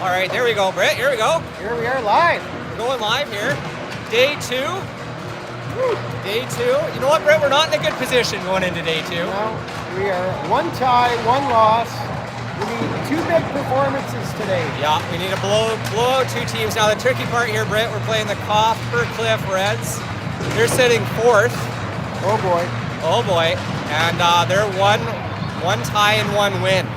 All right, there we go, Britt. Here we go. Here we are live. We're going live here. Day 2. Woo. Day 2. You know what, Britt? We're not in a good position going into day 2. No, we are 1 tie, 1 loss. We need 2 big performances today. Yeah, we need to blow out 2 teams. Now, the tricky part here, Britt, we're playing the Copper Cliff Reds. They're sitting 4th. Oh, boy. Oh, boy. And they're one tie and 1 win.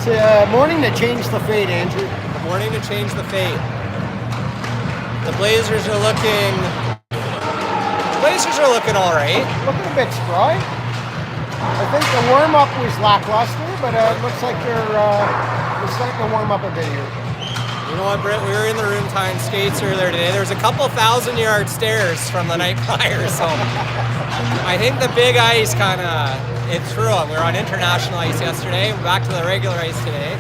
It's a morning to change the fate, Andrew. The morning to change the fate. The Blazers are looking all right. Looking a bit spry. I think the warm-up was lackluster, but it looks like they're starting to warm up a bit here. You know what, Britt? We were in the room tying skates earlier today. There was a couple 1,000-yard stairs from the night prior, so I think the big ice it threw them. We were on international ice yesterday. We're back to the regular ice today.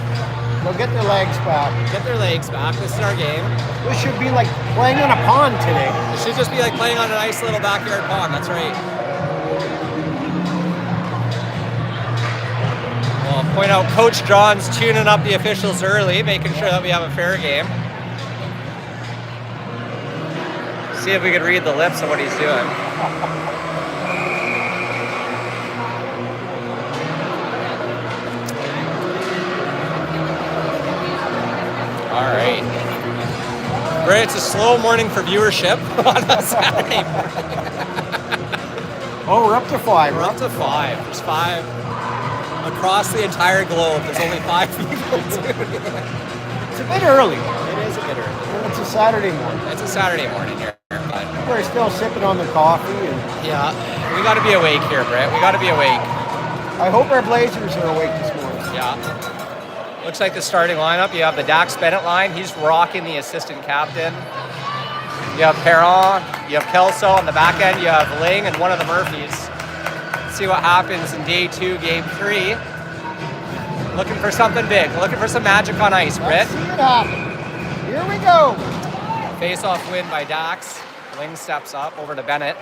They'll get their legs back. Get their legs back. This is our game. This should be like playing on a pond today. It should just be like playing on a nice little backyard pond. That's right. Well, I'll point out Coach John's tuning up the officials early, making sure that we have a fair game. See if we can read the lips of what he's doing. All right. Britt, it's a slow morning for viewership on a Saturday morning. Oh, we're up to 5. We're up to 5. There's 5 across the entire globe. There's only 5 people tuning in. It's a bit early. It is a bit early. Well, it's a Saturday morning. It's a Saturday morning here. But people are still sipping on their coffee. Yeah, we got to be awake here, Britt. We got to be awake. I hope our Blazers are awake this morning. Yeah. Looks like the starting lineup. You have the Dax Bennett line. He's rocking the assistant captain. You have Perron. You have Kelso on the back end. You have Ling and one of the Murphys. Let's see what happens in day 2, game 3. Looking for something big. Looking for some magic on ice, Britt. Let's see it happen. Here we go. Face-off win by Dax. Ling steps up over to Bennett.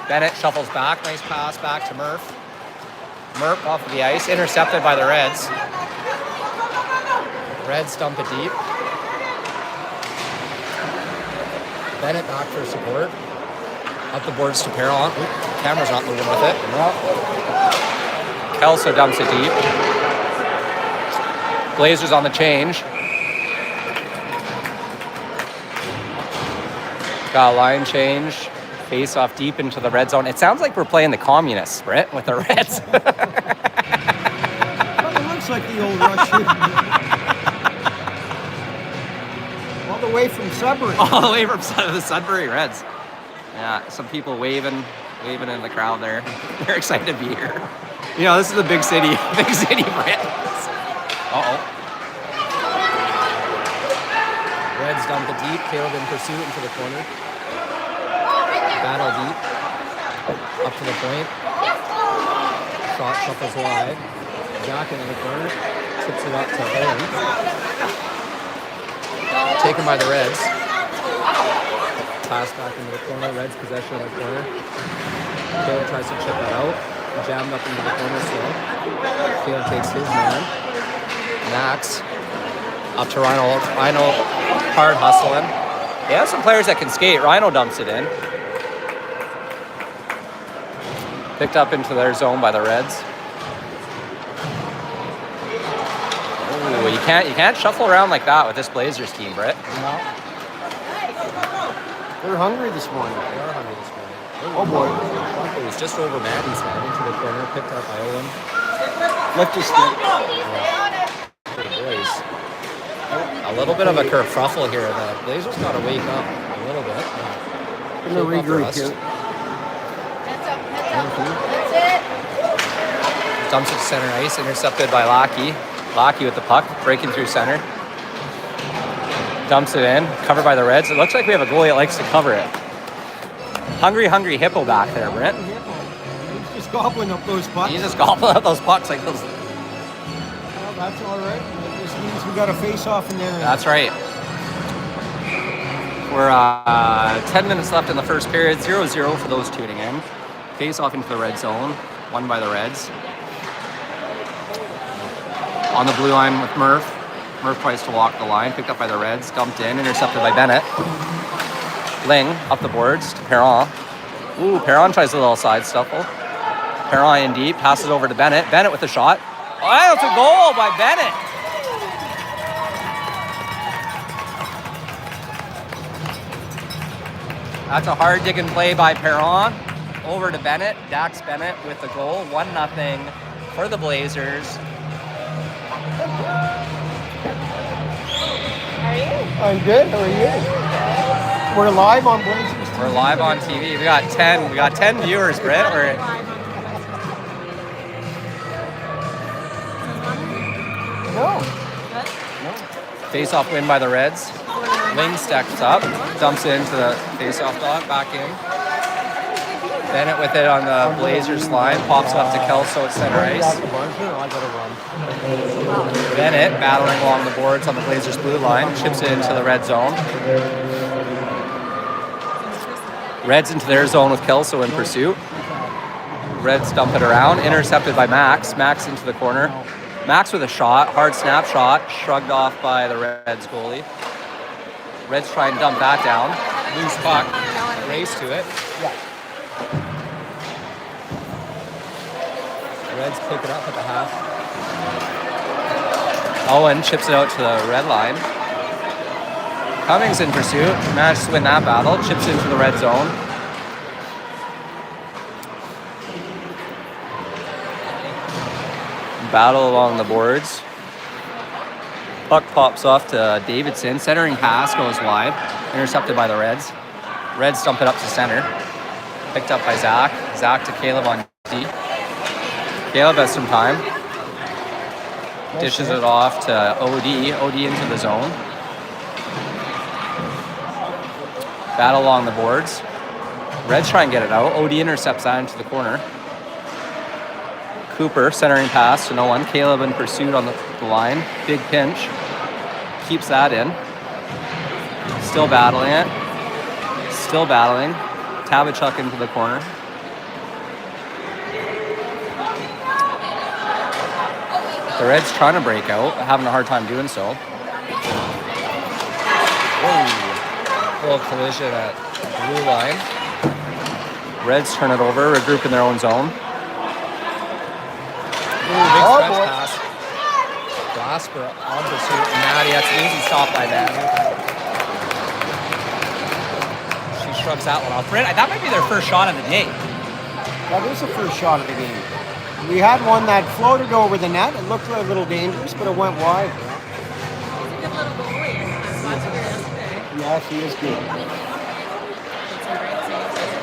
Bennett shuffles back. Nice pass back to Murph. Murph off of the ice, intercepted by the Reds. Reds dump it deep. Bennett back for support. Up the boards to Perron. Camera's not moving with it. Kelso dumps it deep. Blazers on the change. Got a line change. Face off deep into the red zone. It sounds like we're playing the communists, Britt, with the Reds. Well, it looks like the old Russian. All the way from Sudbury. All the way from the Sudbury Reds. Yeah, some people waving in the crowd there. They're excited to be here. You know, this is a big city Reds. Uh-oh. Reds dump it deep. Caleb in pursuit into the corner. Battle deep. Up to the point. Shot shuffles wide. Jacket in the corner. Tips it up to Owen. Taken by the Reds. Pass back into the corner. Reds possession of the corner. Caleb tries to chip that out. Jammed up into the corner still. Caleb takes his man. Max. Up to Rhino. Rhino hard hustling. They have some players that can skate. Rhino dumps it in. Picked up into their zone by the Reds. Ooh, you can't shuffle around like that with this Blazers team, Britt. No. They're hungry this morning. They are hungry this morning. Oh boy. It was just over Maddie's head into the corner, picked up by Owen. Lift his stick. For the boys. A little bit of a kerfuffle here. The Blazers got to wake up a little bit. In the regroup here. That's it. Dumps it to center ice, intercepted by Lackey. Lackey with the puck, breaking through center. Dumps it in, covered by the Reds. It looks like we have a goalie that likes to cover it. Hungry hippo back there, Britt. He's just gobbling up those pucks. He's just gobbling up those pucks like those. Well, that's all right. That just means we got a face-off in there. That's right. We're 10 minutes left in the first period. 0-0 for those tuning in. Face off into the red zone. Won by the Reds. On the blue line with Murph. Murph tries to walk the line, picked up by the Reds, dumped in, intercepted by Bennett. Ling up the boards to Perron. Ooh, Perron tries a little side shuffle. Perron in deep, passes over to Bennett. Bennett with a shot. Oh, that's a goal by Bennett. That's a hard digging play by Perron. Over to Bennett. Dax Bennett with the goal. 1-0 for the Blazers. How are you? I'm good. How are you? We're live on Blazers. We're live on TV. We got 10 viewers, Britt. No. Face-off win by the Reds. Ling steps up, dumps it into the face-off dot, back in. Bennett with it on the Blazers line, pops up to Kelso at center ice. I gotta run. Bennett battling along the boards on the Blazers blue line, chips it into the red zone. Reds into their zone with Kelso in pursuit. Reds dump it around, intercepted by Max. Max into the corner. Max with a shot, hard snap shot, shrugged off by the Reds goalie. Reds try and dump that down. Loose puck, race to it. Yeah. Reds pick it up at the half. Owen chips it out to the red line. Cummings in pursuit, manages to win that battle, chips into the red zone. Battle along the boards. Puck pops off to Davidson. Centering pass goes wide. Intercepted by the Reds. Reds dump it up to center. Picked up by Zach. Zach to Caleb on D. Caleb has some time. Dishes it off to OD. OD into the zone. Battle along the boards. Reds try and get it out. OD intercepts that into the corner. Cooper centering pass to no one. Caleb in pursuit on the line. Big pinch. Keeps that in. Still battling it. Still battling. Tabachuk into the corner. The Reds trying to break out, but having a hard time doing so. Whoa. Little collision at the blue line. Reds turn it over, regroup in their own zone. Ooh, big stretch pass. Glasper on pursuit. Maddie, that's an easy stop by Maddie. She shrugs that one off. Britt, that might be their first shot of the day. That is the first shot of the game. We had one that floated over the net. It looked a little dangerous, but it went wide. He's a good little goalie. I was watching her yesterday. Yes, he is good. Did some great saves.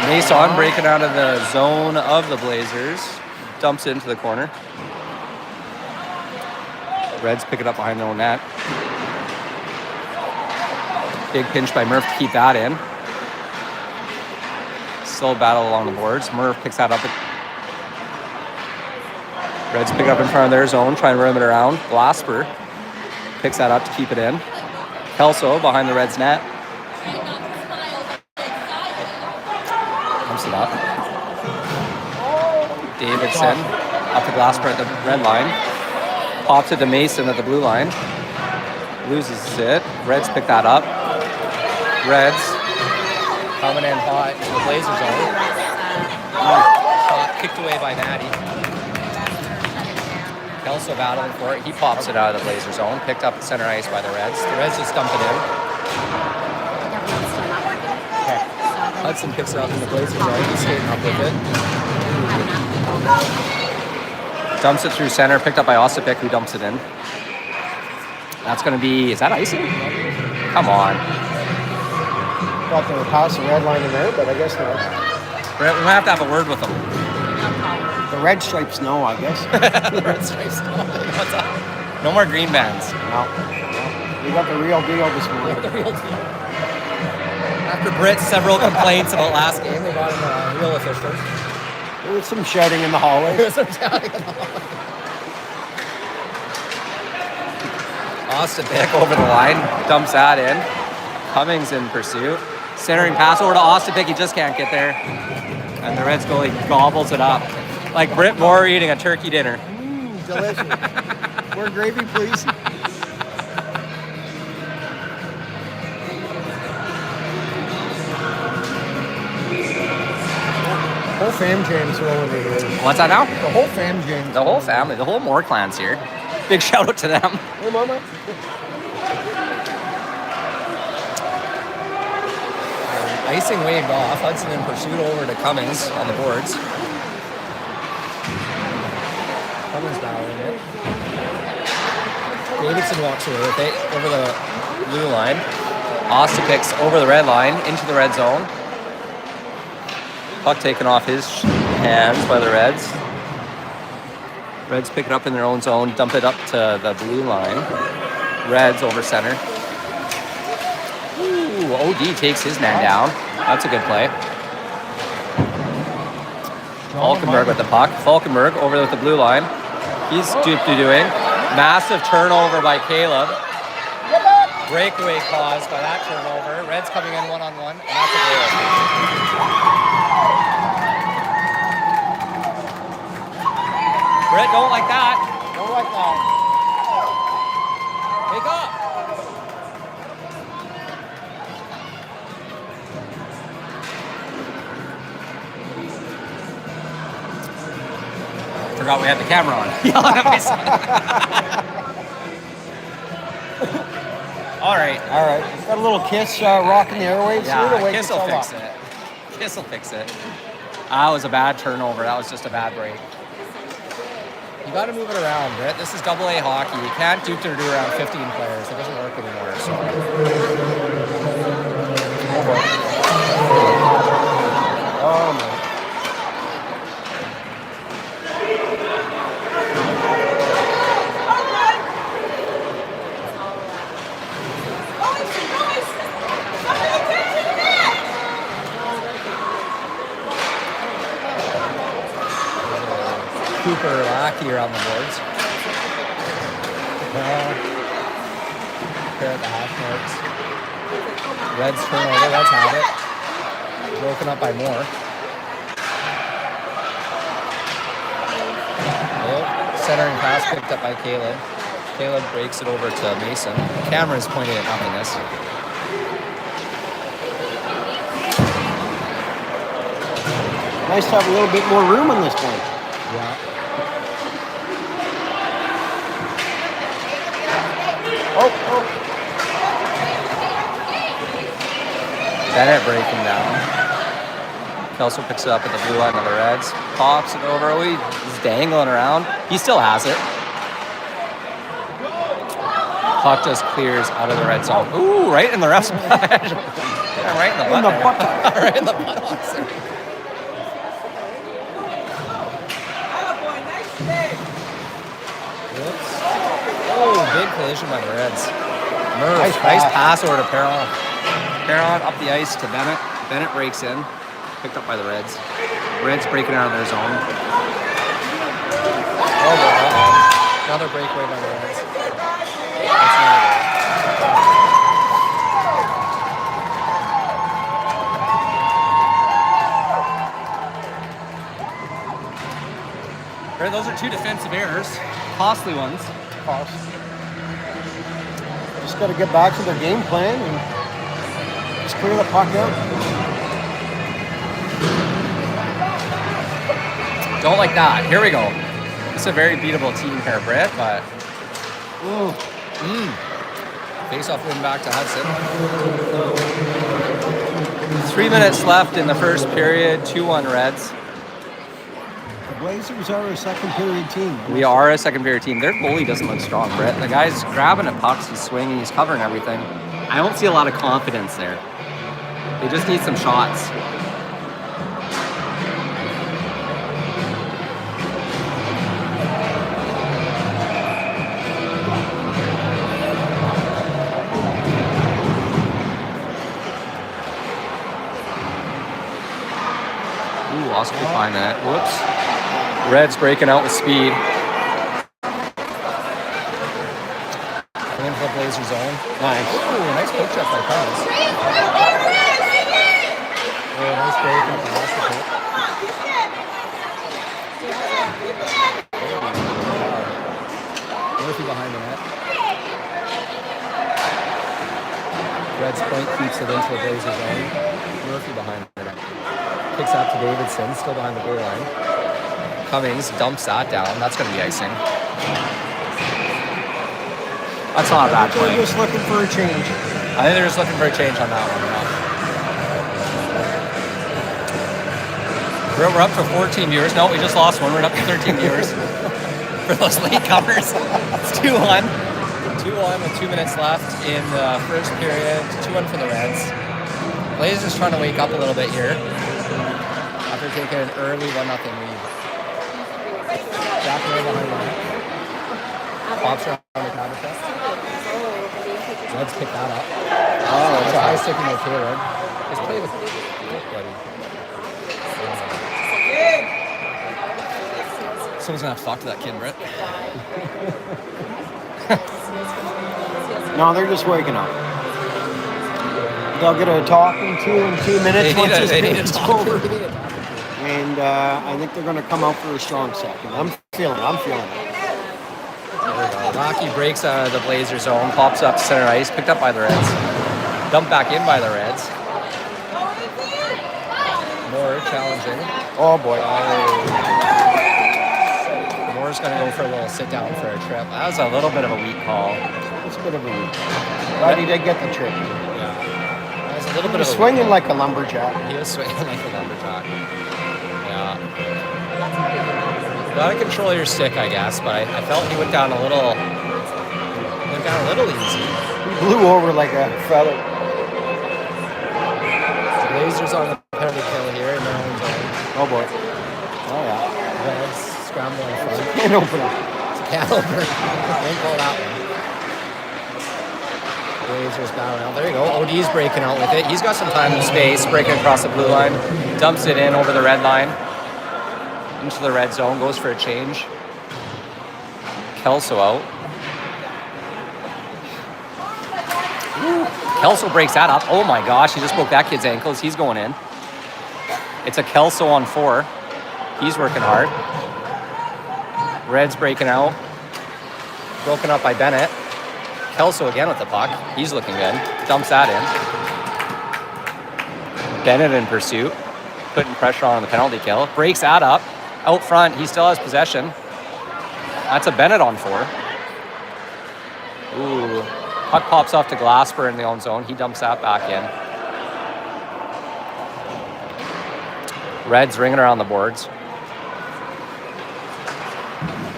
Mason breaking out of the zone of the Blazers. Dumps it into the corner. Reds pick it up behind their own net. Big pinch by Murph to keep that in. Still a battle along the boards. Murph picks that up. Reds pick it up in front of their zone, try and rim it around. Glasper picks that up to keep it in. Kelso behind the Reds net. Dumps it up. Davidson up to Glasper at the red line. Pops it to Mason at the blue line. Loses it. Reds pick that up. Reds coming in hot into the Blazer zone. Shot kicked away by Maddie. Kelso battling for it. He pops it out of the Blazer zone. Picked up at center ice by the Reds. The Reds just dump it in. Hudson picks it up in the Blazer zone. He's skating up with it. Dumps it through center. Picked up by Osipek, who dumps it in. That's going to be... Is that icing? Come on. Thought they were passing the red line in there, but I guess not. We might have to have a word with them. The red stripes, no, I guess. The red stripes. No more green bands. No. We got the real deal this morning. The real deal. After Britt's several complaints about last game, they got in real officials. There was some shouting in the hallway. There was some shouting in the hallway. Austin Pick over the line, dumps that in. Cummings in pursuit. Centering pass over to Austin Pick, he just can't get there. And the Reds goalie gobbles it up. Like Britt Moore eating a turkey dinner. Delicious. More gravy, please. The whole fam jam's rolling in here. What's that now? The whole fam jam's The whole rolling in. family, the whole Moore clan's here. Big shout out to them. Hey, Mama. Icing waved off. Hudson in pursuit over to Cummings on the boards. Cummings battling it. Davidson walks away with it over the blue line. Austin picks over the red line into the red zone. Puck taken off his hands by the Reds. Reds pick it up in their own zone, dump it up to the blue line. Reds over center. Ooh, OD takes his man down. That's a good play. Falkenberg with the puck. Falkenberg over with the blue line. He's doing. Massive turnover by Caleb. Breakaway caused by that turnover. Reds coming in one-on-one, and that's a goal. Britt, don't like that. Don't like that. Wake up. Forgot we had the camera on. Yelling at my son. All right. All right. Got a little Kiss rocking the airwaves here to Yeah, wake Kiss us will all fix up. it. Kiss will fix it. That was a bad turnover. That was just a bad break. You got to move it around, Britt. This is AA hockey. You can't do around 15 players. It doesn't work anymore. So. Oh, man. Cooper Lackey around the boards. Here at the half marks. Reds turnover. Reds have it. Broken up by Moore. Centering pass picked up by Caleb. Caleb breaks it over to Mason. The camera is pointing at nothingness. Nice to have a little bit more room on this one. Yeah. Oh. Bennett breaking down. Kelso picks it up at the blue line of the Reds. Pops it over. Oh, he's dangling around. He still has it. Puck just clears out of the red zone. Ooh, right in the ref's butt. Yeah, right in the butt. Right in the butt. Whoops. Oh, big collision by the Reds. Murph, nice pass over to Perron. Perron up the ice to Bennett. Bennett breaks in. Picked up by the Reds. Reds breaking out of their zone. Oh, boy. Another breakaway by the Reds. That's another goal. Those are two defensive errors. Costly ones. Just got to get back to their game plan and just clear the puck out. Don't like that. Here we go. It's a very beatable team here, Britt, but face-off win back to Hudson. 3 minutes left in the first period. 2-1 Reds. The Blazers are a second period team. We are a second period team. Their goalie doesn't look strong, Britt. The guy's grabbing at pucks, he's swinging, he's covering everything. I don't see a lot of confidence there. They just need some shots. Ooh, lost a fine net. Whoops. Reds breaking out with speed. Into the Blazer zone. Nice. Ooh, nice poke check by Carlos. Oh, nice break up the last pick. Murphy behind the net. Reds point keeps it into the Blazers zone. Murphy behind the net. Kicks out to Davidson, still behind the goal line. Cummings dumps that down. That's going to be icing. That's not a bad play. They're just looking for a change. I think they're just looking for a change on that one. Yeah. We're up to 14 viewers. No, we just lost one. We're up to 13 viewers for those late comers. It's 2-1. 2-1 with 2 minutes left in the first period. 2-1 for the Reds. Blazers trying to wake up a little bit here after taking an early 1-0 lead. Jack Murray behind the net. Pops around the Kanata. Reds pick that up. Oh, that's high sticking with Taylor. Just play with buddy. Someone's gonna have to talk to that kid, Brett. No, they're just waking up. They'll get a talking to in 2 minutes once this game's over. And I think they're going to come out for a strong second. I'm feeling it. Rocky breaks out of the Blazer zone, pops up center ice, picked up by the Reds. Dumped back in by the Reds. Moore challenging. Oh boy. Moore's going to go for a little sit down for a trip. That was a little bit of a weak call. It's a bit of a weak. But he did get the trip. Yeah. That was a little bit of a swinging like a lumberjack. He was swinging like a lumberjack. Yeah. Got to control your stick, I guess, but I felt he went down a little easy. He blew over like a feather. The Blazers on the penalty kill here in their own zone. Oh boy. Oh yeah. Reds scrambling in front. Can't open it. It's a can opener. Don't call that one. Blazers battling out. There you go. OD's breaking out with it. He's got some time and space, breaking across the blue line. Dumps it in over the red line. Into the red zone, goes for a change. Kelso out. Kelso breaks that up. Oh my gosh, he just broke that kid's ankles. He's going in. It's a Kelso on 4. He's working hard. Reds breaking out. Broken up by Bennett. Kelso again with the puck. He's looking good. Dumps that in. Bennett in pursuit. Putting pressure on the penalty kill. Breaks that up. Out front, he still has possession. That's a Bennett on 4. Ooh. Puck pops off to Glasper in the own zone. He dumps that back in. Reds ringing around the boards.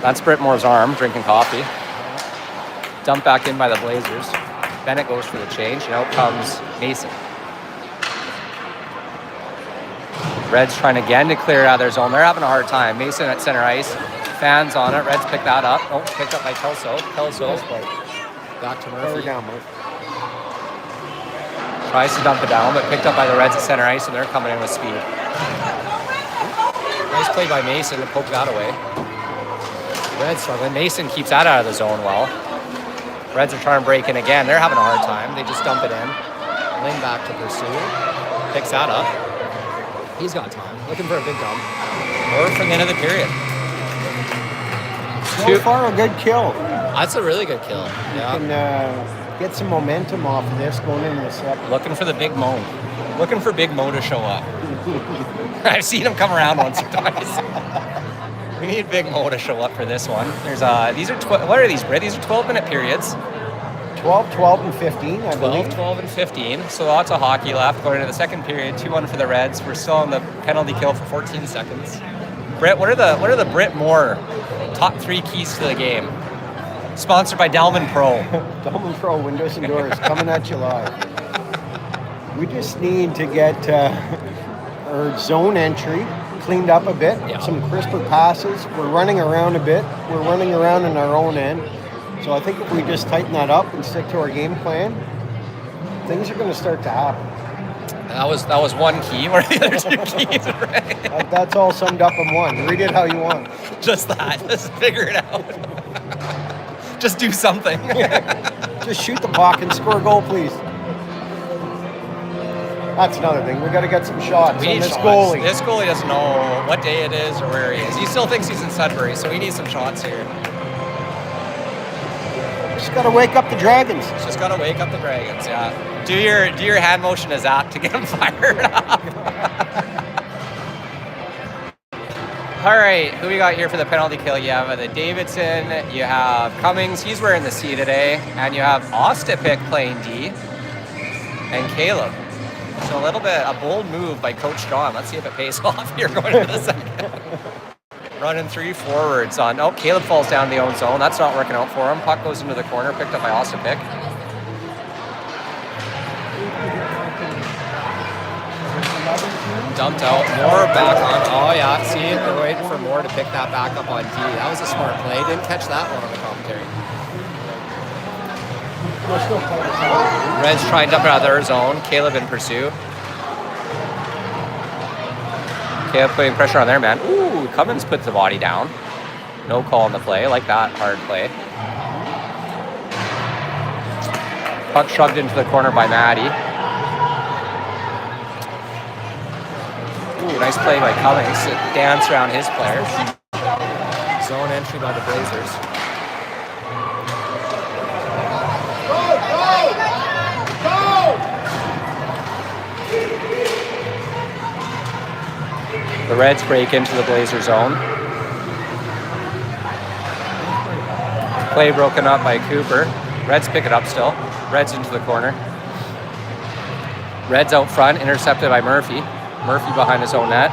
That's Britt Moore's arm, drinking coffee. Dumped back in by the Blazers. Bennett goes for the change, and out comes Mason. Reds trying again to clear it out of their zone. They're having a hard time. Mason at center ice. Fans on it. Reds pick that up. Oh, picked up by Kelso. Kelso back to Murphy. Down, Murphy. Tries to dump it down, but picked up by the Reds at center ice, and they're coming in with speed. Nice play by Mason to poke that away. Reds struggling. Mason keeps that out of the zone well. Reds are trying to break in again. They're having a hard time. They just dump it in. Ling back to pursue. Picks that up. He's got time. Looking for a big dump. Or for the end of the period. So far, a good kill. That's a really good kill. Yeah. You can get some momentum off of this going into the second. Looking for the big Mo. Looking for Big Mo to show up. I've seen him come around once or twice. We need Big Mo to show up for this one. There's these are what are these, Britt? These are 12-minute periods. 12, 12, and 15, I believe. 12, and 15. So lots of hockey left. Going into the second period, 2-1 for the Reds. We're still on the penalty kill for 14 seconds. Britt, what are the Britt Moore top 3 keys to the game? Sponsored by Dalman Pro. Dalman Pro windows and doors coming at you live. We just need to get our zone entry cleaned up a bit. Yeah. Some crisper passes. We're running around a bit. We're running around in our own end. So I think if we just tighten that up and stick to our game plan, things are going to start to happen. That was one key. What are the other 2 keys? Right? That's all summed up in one. Read it how you want. Just that. Just figure it out. Just do something. Just shoot the puck and score a goal, please. That's another thing. We got to get some shots on this goalie. This goalie doesn't know what day it is or where he is. He still thinks he's in Sudbury, so we need some shots here. Just got to wake up the Dragons. Just gotta wake up the Dragons. Yeah. Do your hand motion to Zach to get them fired up. All right, who we got here for the penalty kill? You have the Davidson, you have Cummings, he's wearing the C today, and you have Ostapik playing D, and Caleb. So a bold move by Coach John. Let's see if it pays off here going into the second. Running 3 forwards on, Caleb falls down the own zone. That's not working out for him. Puck goes into the corner, picked up by Ostapik. Dumped out, Moore back on. Oh yeah, see, they're waiting for Moore to pick that back up on D. That was a smart play. Didn't catch that one on the commentary. Reds trying to dump it out of their zone. Caleb in pursuit. Caleb putting pressure on their man. Ooh, Cummins puts the body down. No call on the play. Like that hard play. Puck shoved into the corner by Maddie. Ooh, nice play by Cummings. Dance around his players. Zone entry by the Blazers. The Reds break into the Blazer zone. Play broken up by Cooper. Reds pick it up still. Reds into the corner. Reds out front, intercepted by Murphy. Murphy behind his own net.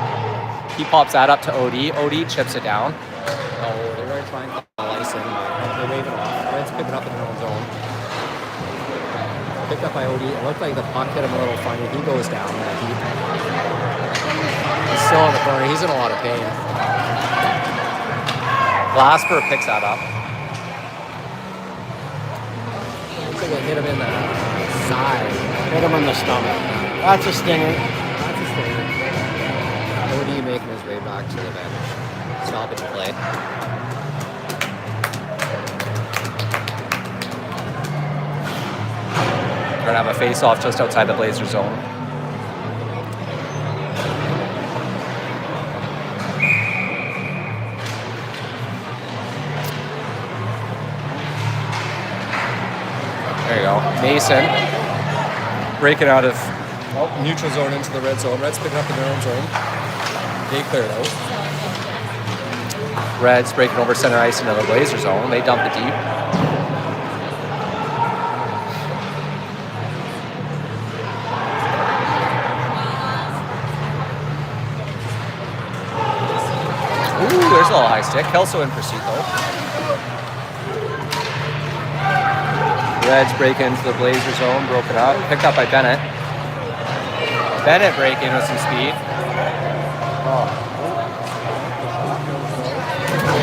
He pops that up to OD. OD chips it down. Oh, they're going to try and call icing. They wave it off. Reds pick it up in their own zone. Picked up by OD. It looked like the puck hit him a little funny. He goes down. He's still in the corner. He's in a lot of pain. Glasper picks that up. Looks like it hit him in the side. Hit him in the stomach. That's a stinger. OD making his way back to the bench. Stoppage play. We're going to have a face-off just outside the Blazer zone. There you go. Mason breaking out of neutral zone into the red zone. Reds picking up in their own zone. They clear it out. Reds breaking over center ice into the Blazer zone. They dump it deep. Ooh, there's a little high stick. Kelso in pursuit though. Reds break into the Blazer zone, broken up, picked up by Bennett. Bennett breaking with some speed. Oh.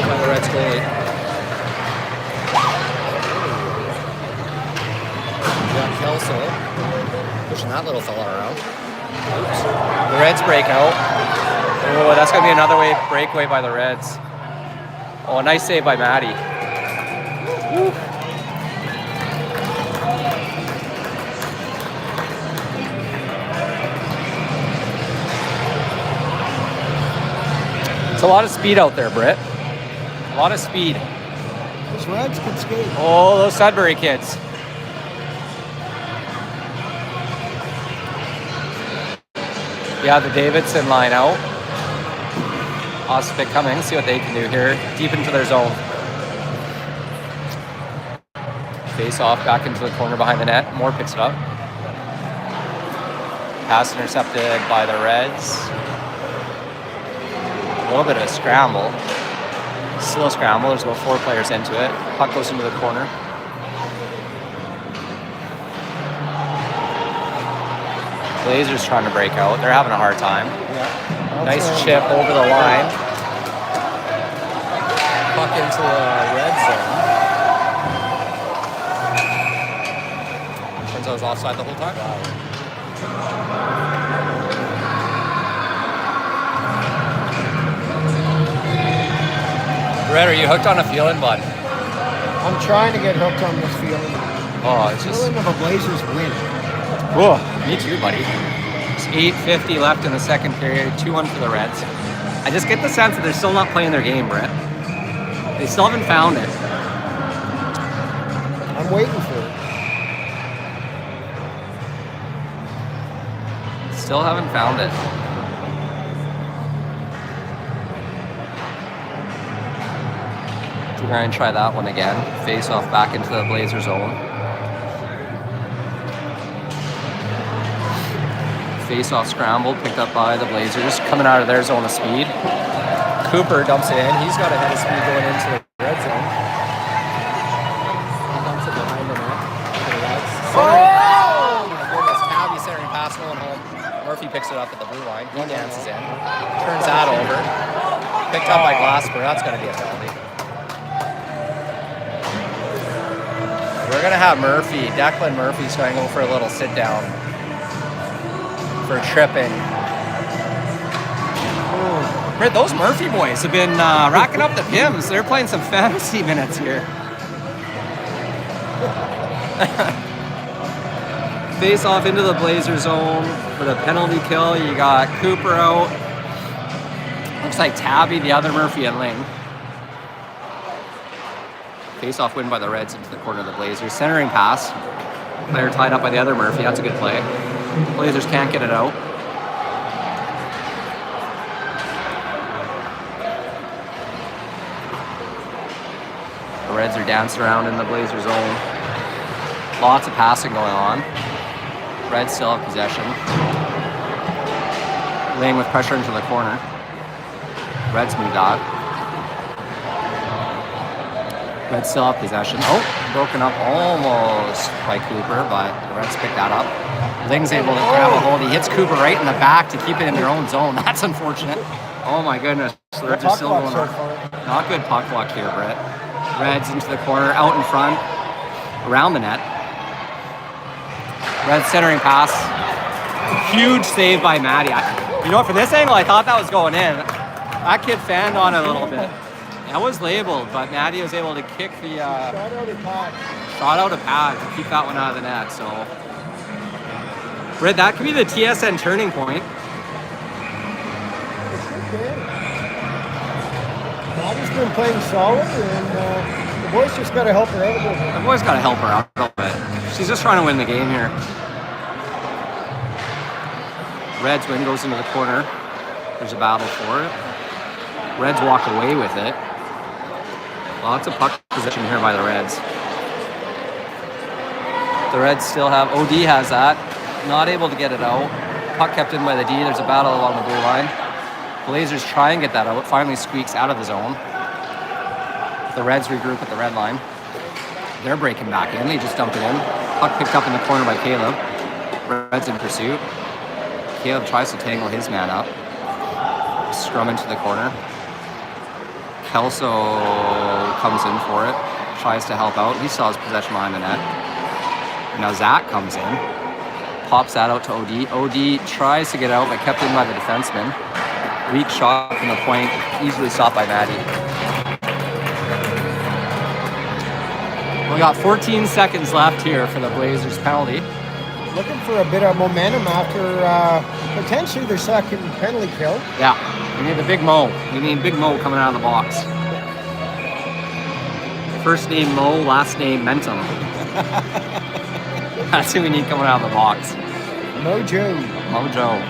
By the Reds goalie. Got Kelso pushing that little fella around. Oops. The Reds break out. Oh, that's going to be another breakaway by the Reds. Oh, nice save by Maddie. Woo. It's a lot of speed out there, Britt. A lot of speed. Those Reds can skate. Oh, those Sudbury kids. Yeah, the Davidson line out. Ostapik coming, see what they can do here. Deep into their zone. Face off back into the corner behind the net. Moore picks it up. Pass intercepted by the Reds. A little bit of a scramble. Slow scramble. There's about 4 players into it. Puck goes into the corner. Blazers trying to break out. They're having a hard time. Yeah. Nice chip over the line. Puck into the red zone. Turns out it was offside the whole time. Red, are you hooked on a feeling, bud? I'm trying to get hooked on this feeling. Oh, it's just... Feeling of a Blazers win. Whoa, me too, buddy. It's 8:50 left in the second period, 2-1 for the Reds. I just get the sense that they're still not playing their game, Brett. They still haven't found it. I'm I'm waiting for it. Still haven't found it. We're going to try that one again. Face off back into the Blazer zone. Face off scrambled, picked up by the Blazers. Coming out of their zone of speed. Cooper dumps it in. He's got a head of speed going into the red zone. He dumps it behind the net for the Reds. Oh my goodness, Tabby centering pass going home. Murphy picks it up at the blue line. He dances in. Turns that over. Picked up by Glasper. That's going to be a penalty. We're going to have Murphy. Declan Murphy's going to go for a little sit down for tripping. Britt, those Murphy boys have been racking up the pims. They're playing some fantasy minutes here. Face off into the Blazer zone for the penalty kill. You got Cooper out. Looks like Tabby, the other Murphy, and Ling. Face off win by the Reds into the corner of the Blazers. Centering pass. Player tied up by the other Murphy. That's a good play. Blazers can't get it out. The Reds are dancing around in the Blazer zone. Lots of passing going on. Reds still have possession. Laying with pressure into the corner. Reds moved out. Reds still have possession. Oh, broken up almost by Cooper, but the Reds pick that up. Ling's able to grab a hold. He hits Cooper right in the back to keep it in their own zone. That's unfortunate. Oh my goodness. The Reds are still going on. Not good puck luck here, Britt. Reds into the corner, out in front, around the net. Reds centering pass. Huge save by Matty. You know what, from this angle, I thought that was going in. That kid fanned on it a little bit. That was labeled, but Matty was able to kick the... shot out a pad to keep that one out of the net, so... Britt, that could be the TSN turning point. Matty's been playing solid, and the boys just got to help her out a bit. The boys got to help her out a little bit. She's just trying to win the game here. Reds win, goes into the corner. There's a battle for it. Reds walk away with it. Lots of puck position here by the Reds. The Reds still have... OD has that. Not able to get it out. Puck kept in by the D. There's a battle along the blue line. Blazers try and get that out. Finally squeaks out of the zone. The Reds regroup at the red line. They're breaking back in. They just dump it in. Puck picked up in the corner by Caleb. Reds in pursuit. Caleb tries to tangle his man up. Scrum into the corner. Kelso comes in for it. Tries to help out. He still has possession behind the net. Now Zach comes in. Pops that out to OD. OD tries to get out, but kept in by the defenseman. Weak shot from the point. Easily stopped by Matty. We got 14 seconds left here for the Blazers penalty. Looking for a bit of momentum after potentially their second penalty kill. Yeah, we need the Big Mo. We need Big Mo coming out of the box. First name Mo, last name Mentum. That's who we need coming out of the box. Mojo. Mojo.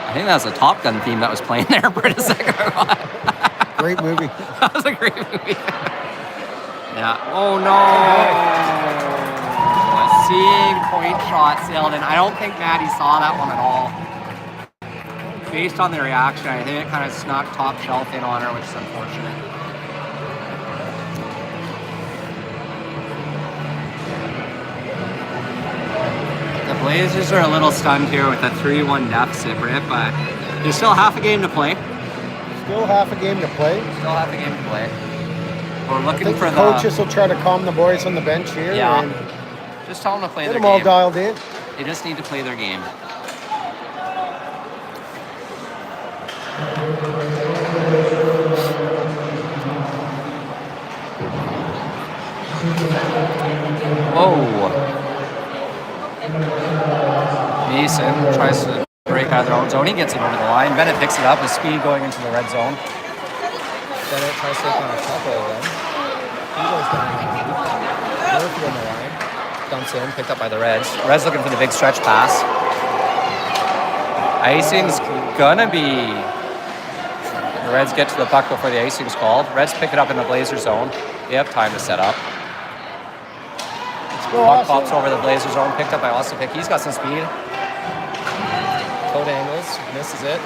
I think that's a Top Gun theme that was playing there for a second. Great movie. That was a great movie. Yeah. Oh no. Seeing point shot sailed in. I don't think Matty saw that one at all. Based on the reaction, I think it kind of snuck top shelf in on her, which is unfortunate. The Blazers are a little stunned here with a 3-1 deficit, Britt, but there's still half a game to play. Still half a game to play. Still half a game to play. We're looking for the coaches will try to calm the boys on the bench here. Yeah. And just tell them to play get their them all game. dialed in. They just need to play their game. Whoa. Mason tries to break out of their own zone. He gets it over the line. Bennett picks it up with speed going into the red zone. Bennett tries to take on a couple of them. He goes down. Murphy on the line. Dumps in, picked up by the Reds. Reds looking for the big stretch pass. Icing's gonna be... The Reds get to the puck before the icing's called. Reds pick it up in the Blazer zone. They have time to set up. Puck pops over the Blazer zone, picked up by Ossipic. He's got some speed. Toe angles, misses it.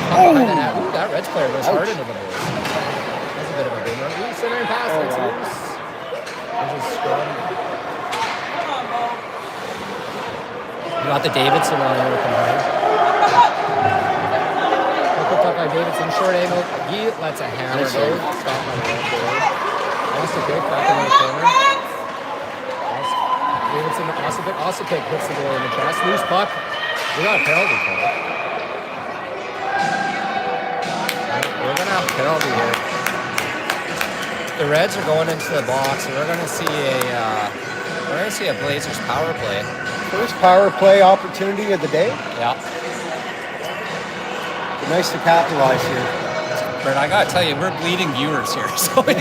Puck behind the net. Ooh, that Reds player goes hard into the boards. That's a bit of a boomer. Ooh, centering pass, it's loose. There's a scrum. You got the Davidson line working hard. Picked up by Davidson, short angle. He lets a hammer go. Stop by the red board. Ossipic back in the corner. Davidson, Ossipic hits the goal in the chest. Loose puck. We got a penalty for it. We're going to have a penalty here. The Reds are going into the box, and we're going to see a Blazers power play. First power play opportunity of the day. Yeah. Nice to capitalize here. Brent, I gotta tell you, we're bleeding viewers here, so we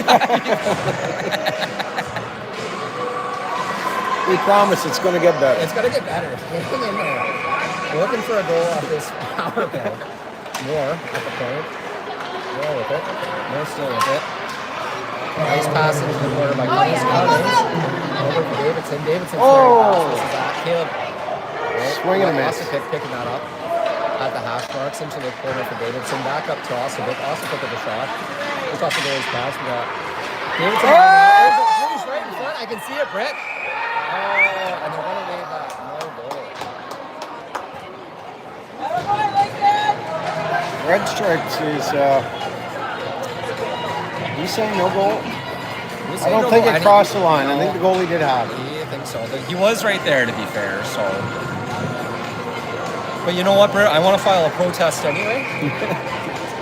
promise it's going to get better. It's gonna get better. Hang in there. We're looking for a goal off this power play. More at the point. More with it. More still with it. Nice pass into the corner by Cummings. Over to Davidson. Davidson. Oh! This is that. Caleb. Swinging a miss. Picking that up. At the hash marks into the corner for Davidson. Back up to Ossipic. Ossipic with the shot. Just off the goalie's pass. We got Davidson. He's right in front. I can see it, Brett. Oh, and they're going to wave that. No goal. Red Stripes is, you saying no goal? I don't think it crossed the line. I think the goalie did have it. I think so. He was right there, to be fair, so... But you know what, Britt? I want to file a protest anyway.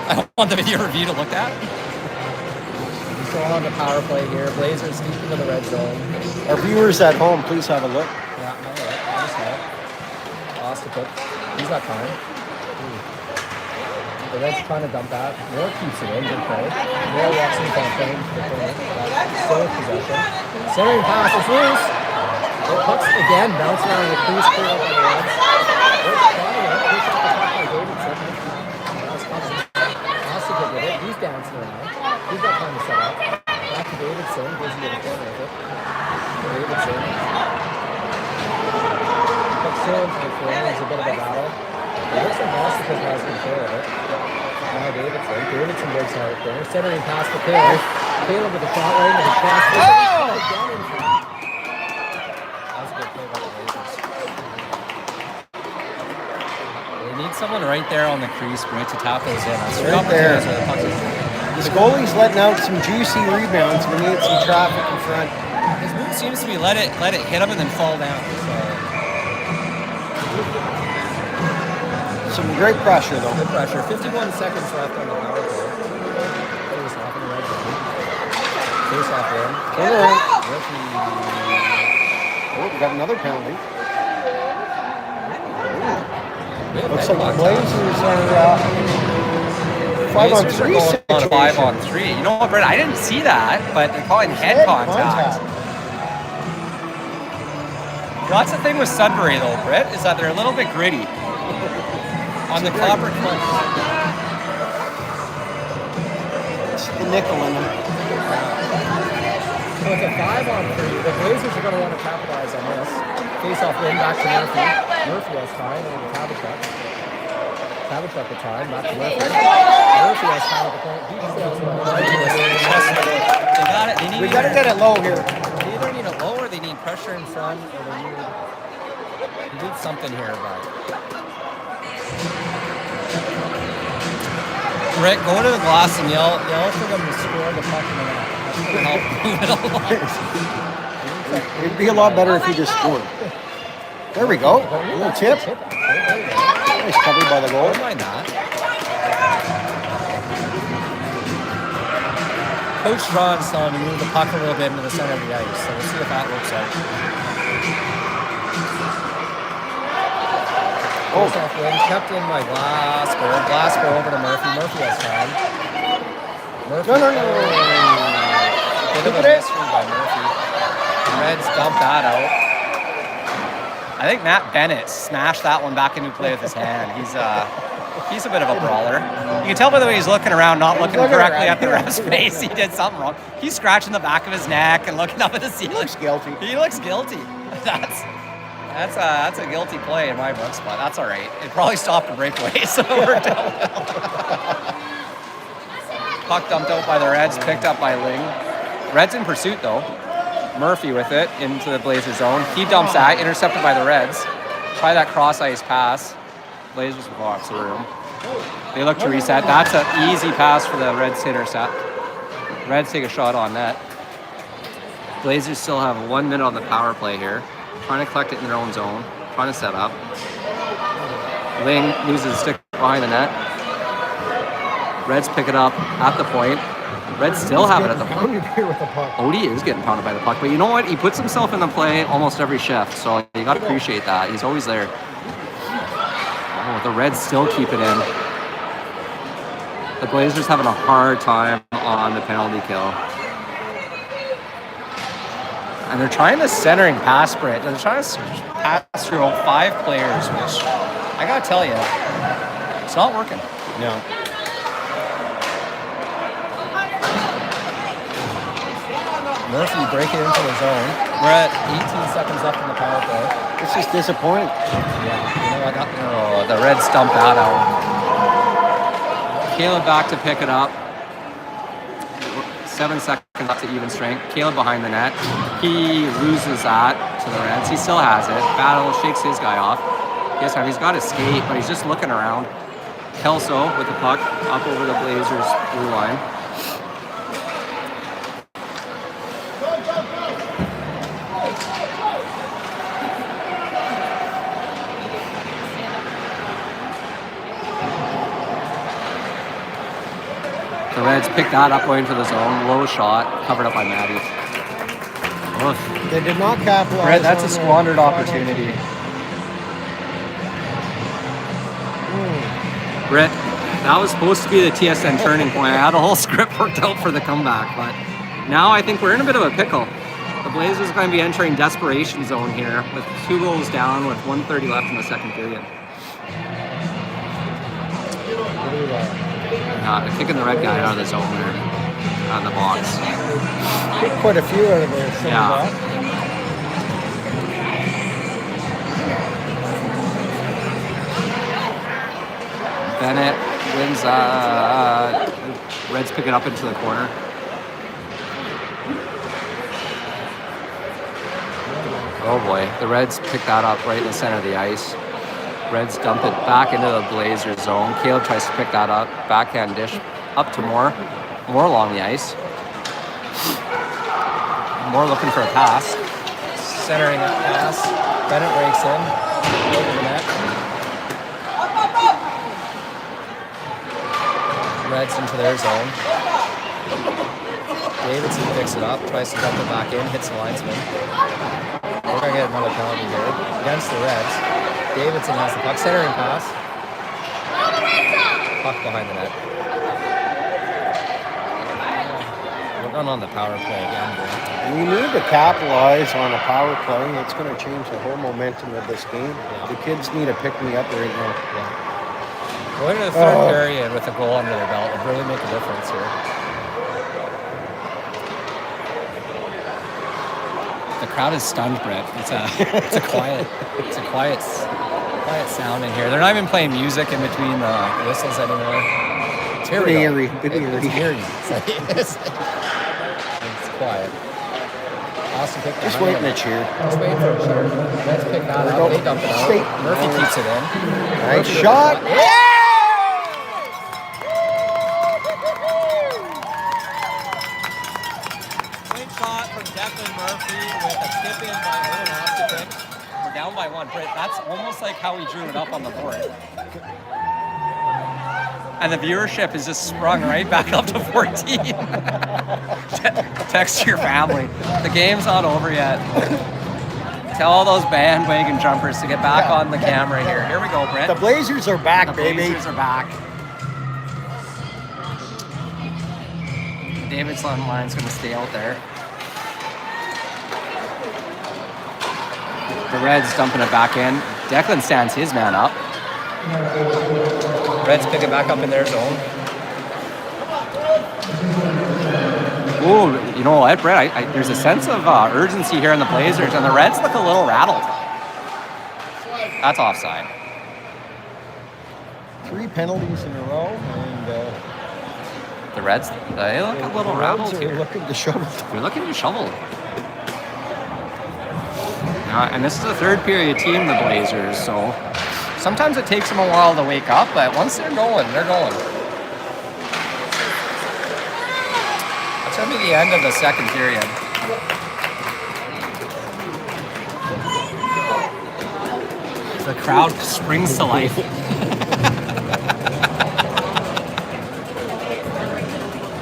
I don't want the video review to look at. We're still on the power play here. Blazers deep into the red zone. Our viewers at home, please have a look. Yeah, no, Ossipic. He's got time. The Reds trying to dump that. Moore keeps it in. Good play. Moore walks in front of him. Still with possession. Centering pass is loose. It pucks again. Bouncing around the crease. Clear up on the Reds. Push off the puck by Davidson. Ossipic with it. He's dancing around. He's got time to set up. Back to Davidson. Goes into the corner with it. Davidson. Puck still into the corner. It's a bit of a battle. It looks like Ossipic has control of it. Now Davidson. Davidson breaks out corner. Centering pass to Caleb. Caleb with a shot right into the cross. Oh! That was a good play by the Blazers. They need someone right there on the crease, Brent, to tap those in. Right there. This goalie's letting out some juicy rebounds. We need some traffic in front. His move seems to be let it hit him and then fall down. Some great pressure, though. Good pressure. 51 seconds left on the power play. Face off in the red zone. Face off in. Oh, we got another penalty. Looks Looks like the Blazers are 5-on-3 situation. 5-on-3. You know what, Brett? I didn't see that, but they're calling head contact. That's the thing with Sudbury, though, Brett, is that they're a little bit gritty. On the copper clutch. It's the nickel in them. So it's a 5-on-3. The Blazers are going to want to capitalize on this. Face-off win back to Murphy. Murphy has time on the Tabachuk. Tabachuk with time, back to Murphy. Murphy has time at the point. He sails They got it. We got to get it low here. They either need it low or they need pressure in front, or they need something here, but... Rick, go to the glass and yell for them to score the puck in the net. That's going to help move it along. It'd be a lot better if he just scored. There we go. A little tip. Nice covered by the goal. Don't mind that. Coach John's telling me to move the puck a little bit into the center of the ice, so we'll see if that works out. First off win, kept in by Glasgow. Glasgow over to Murphy. Murphy has time. Murphy. No. Bit of a mystery by Murphy. The Reds dump that out. I think Matt Bennett smashed that one back into play with his hand. He's a bit of a brawler. You can tell by the way he's looking around, not looking correctly at the ref's face. He did something wrong. He's scratching the back of his neck and looking up at the ceiling. He looks guilty. He looks guilty. That's a guilty play in my books, but that's all right. It probably stopped a breakaway, so it worked out well. Puck dumped out by the Reds, picked up by Ling. Reds in pursuit though. Murphy with it into the Blazers zone. He dumps that, intercepted by the Reds. Try that cross ice pass. Blazers with lots of room. They look to reset. That's an easy pass for the Reds to intercept. Reds take a shot on net. Blazers still have 1 minute on the power play here. Trying to collect it in their own zone. Trying to set up. Ling loses a stick behind the net. Reds pick it up at the point. Reds still have it at the point. Odie is getting pounded by the puck, but you know what? He puts himself in the play almost every shift, so you got to appreciate that. He's always there. Oh, the Reds still keep it in. The Blazers having a hard time on the penalty kill. And they're trying to centering pass Brit. They're trying to pass through 5 players, which I got to tell you, it's not working. No. Murphy breaking into the zone. We're at 18 seconds left in the power play. It's just disappointing. Yeah, you know, the Reds dumped that out. Caleb back to pick it up. 7 seconds left to even strength. Caleb behind the net. He loses that to the Reds. He still has it. Battle shakes his guy off. Yes, he's got his skate, but he's just looking around. Kelso with the puck up over the Blazers blue line. The Reds pick that up going for the zone. Low shot, covered up by Maddie. Oof. They did not capitalize. Red, that's a squandered opportunity. Britt, that was supposed to be the TSN turning point. I had a whole script worked out for the comeback, but now I think we're in a bit of a pickle. The Blazers are going to be entering desperation zone here with 2 goals down with 1:30 left in the second period. They're kicking the red guy out of the zone there, out of the box. Kicked quite a few out of there. Yeah. Bennett wins. Reds pick it up into the corner. Oh boy, the Reds pick that up right in the center of the ice. Reds dump it back into the Blazers zone. Caleb tries to pick that up. Backhand dish up to Moore. Moore along the ice. Moore looking for a pass. Centering that pass. Bennett breaks in. Over the net. Reds into their zone. Davidson picks it up. Tries to dump it back in. Hits the linesman. We're going to get another penalty here against the Reds. Davidson has the puck, centering pass. Puck behind the net. We're going on the power play again. We need to capitalize on a power play. It's going to change the whole momentum of this game. Yeah. The kids need to pick me up right now. Yeah. Going to the third period with a goal under their belt would really make a difference here. The crowd is stunned, Brett. It's a quiet sound in here. They're not even playing music in between the whistles anymore. It's eerie. It's quiet. Austin picked Just waiting to cheer. Just waiting for a cheer. Let's pick that up. They dump it out. Murphy keeps it in. Nice shot. Shot from Declan Murphy with a tip in by Owen Ostapic. We're down by 1. Britt, that's almost like how he drew it up on the board. And the viewership has just sprung right back up to 14. Text your family. The game's not over yet. Tell all those bandwagon jumpers to get back on the camera here. Here we go, Britt. The Blazers are back, baby. The Blazers are back. Davidson line's going to stay out there. The Reds dumping it back in. Declan stands his man up. Reds pick it back up in their zone. Ooh, you know what, Brett? There's a sense of urgency here in the Blazers, and the Reds look a little rattled. That's offside. 3 penalties in a row, and The Reds, they look a little rattled Reds are here. looking to shovel. They're looking to shovel. And this is a third period team, the Blazers, so sometimes it takes them a while to wake up, but once they're going, they're going. That's going to be the end of the second period. The crowd springs to life.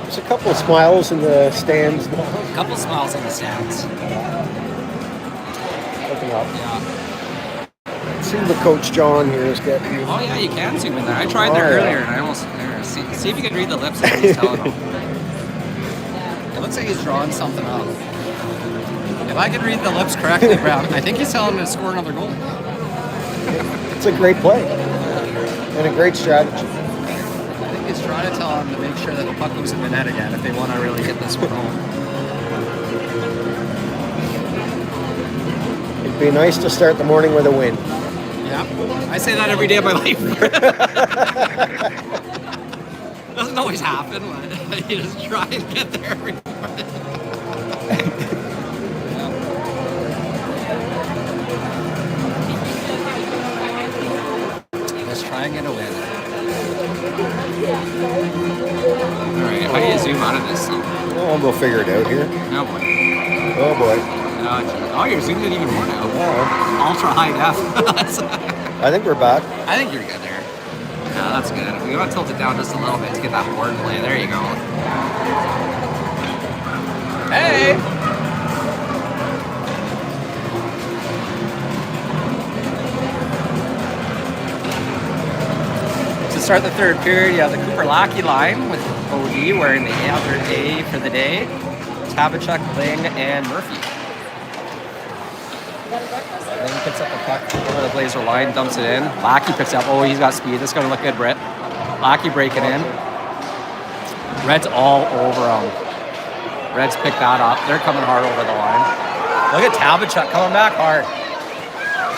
There's a couple of smiles in the stands now. A couple smiles in the stands. Looking up. Yeah. See what Coach John here is getting. Oh yeah, you can zoom in there. I tried there earlier and I almost see if you can read the lips of what he's telling them. It looks like he's drawing something up. If I could read the lips correctly, Brown, I think he's telling him to score another goal. It's a great play and a great strategy. I think he's trying to tell him to make sure that the puck goes in the net again if they want to really get this one home. It'd be nice to start the morning with a win. Yeah, I say that every day of my life. Doesn't always happen, but you just try and get there every morning. Let's try and get a win. Alright, how do you zoom out of this thing? Well, we'll figure it out here. Oh boy. Oh boy. Oh, you're zooming in even more now. Yeah. Ultra high def. I think we're back. I think you're good there. Yeah, that's good. We want to tilt it down just a little bit to get that board play. There you go. Hey! To start the third period, you have the Cooper Lackey line with OD wearing the other A for the day. Tabachuk, Ling, and Murphy. Ling picks up the puck over the Blazer line, dumps it in. Lackey picks up. Oh, he's got speed. This is going to look good, Britt. Lackey breaking in. Reds all over him. Reds pick that up. They're coming hard over the line. Look at Tabachuk coming back hard.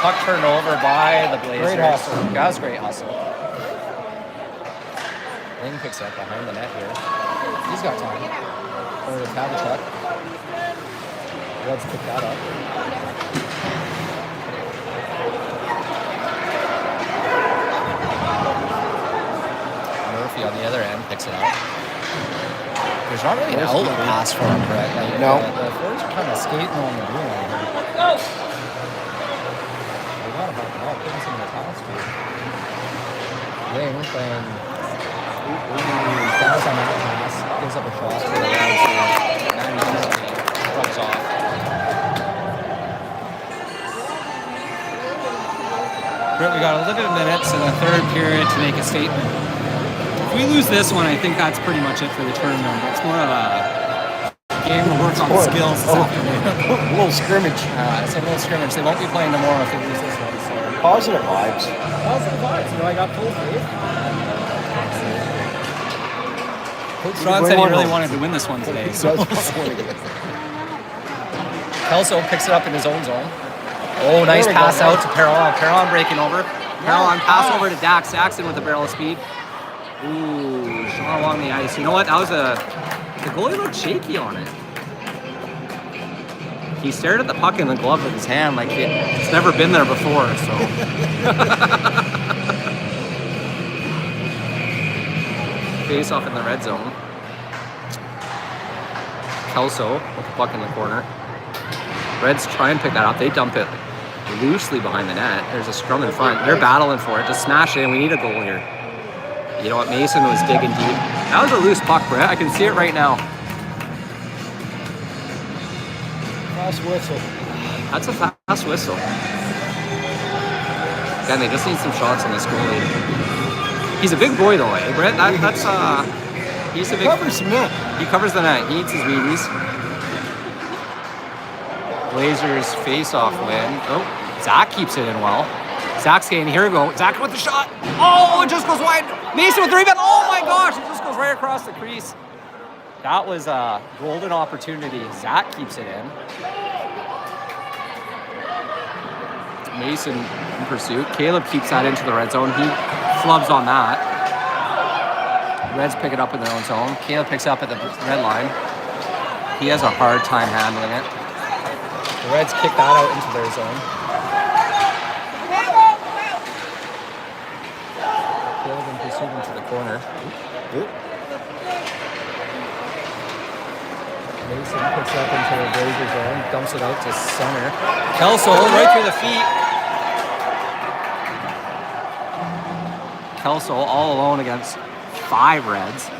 Puck turned over by the Blazers. Great hustle. That was great hustle. Ling picks up behind the net here. He's got time. Over to Tabachuk. Reds pick that up. Murphy on the other end picks it up. There's not really an outlet pass for him, Brett. Like, No. The forwards are kind of skating on the blue line here. They got to help him out, putting some of the pass speed. Ling playing. Fouls on that pass, gives up a shot for the Reds here. 90 drops off. Brett, we got 11 minutes in the third period to make a statement. If we lose this one, I think that's pretty much it for the tournament. It's more of a game to work on skills this afternoon. A little scrimmage. It's a little scrimmage. They won't be playing tomorrow if they lose this one. So. Positive vibes. Positive vibes. You know, I got full faith. Coach Sean said he really wanted to win this one today. So. Kelso picks it up in his own zone. Oh, nice pass out to Perron. Perron breaking over. Perron pass over to Dax. Saxon with a barrel of speed. Ooh, shot along the ice. You know what? That was the goalie looked shaky on it. He stared at the puck in the glove with his hand like it's never been there before, so. Face off in the red zone. Kelso with the puck in the corner. Reds try and pick that up. They dump it loosely behind the net. There's a scrum in front. They're battling for it. Just smash it in. We need a goal here. You know what? Mason was digging deep. That was a loose puck, Brett. I can see it right now. Fast whistle. That's a fast whistle. Again, they just need some shots on this goalie. He's a big boy though, eh, Brett? That's He's a He big. covers some net. He covers the net. He eats his Wheaties. Blazers face-off win. Oh, Zach keeps it in well. Zach's getting, here we go. Zach with the shot. Oh, it just goes wide. Mason with the rebound. Oh my gosh, it just goes right across the crease. That was a golden opportunity. Zach keeps it in. Mason in pursuit. Caleb keeps that into the red zone. He flubs on that. Reds pick it up in their own zone. Caleb picks it up at the red line. He has a hard time handling it. The Reds kick that out into their zone. Caleb in pursuit into the corner. Mason picks it up into the Blazer zone, dumps it out to center. Kelso right through the feet. Kelso all alone against 5 Reds.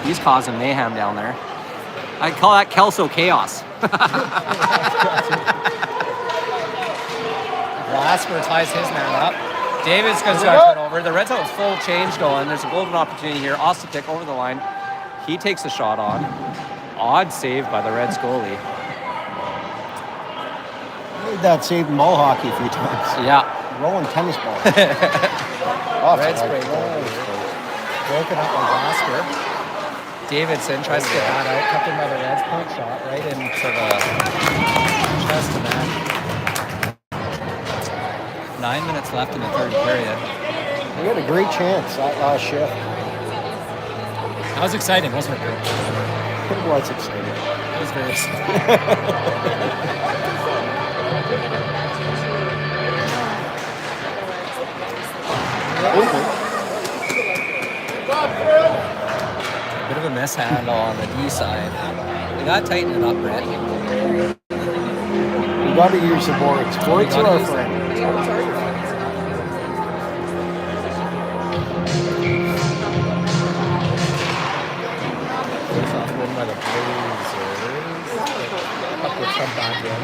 He's causing mayhem down there. I call that Kelso chaos. Glasper ties his man up. David's going to turn over. The Reds have a full change going. There's a golden opportunity here. Ostapic over the line. He takes a shot on. Odd save by the Reds goalie. I heard that saved mall hockey a few times. Yeah. Rolling tennis ball. Reds break over. Broken up by Glasper. Davidson tries to get that out. Kept in by the Reds. Point shot right into the chest of that. 9 minutes left in the third period. We had a great chance that last shift. That was exciting, wasn't it, Greg? It was exciting. It was very exciting. Bit of a mishandle on the D side. We got to tighten it up, Brett. We got to use the boards. Boards are our friend. First off, win by the Blazers. Puck gets come back in.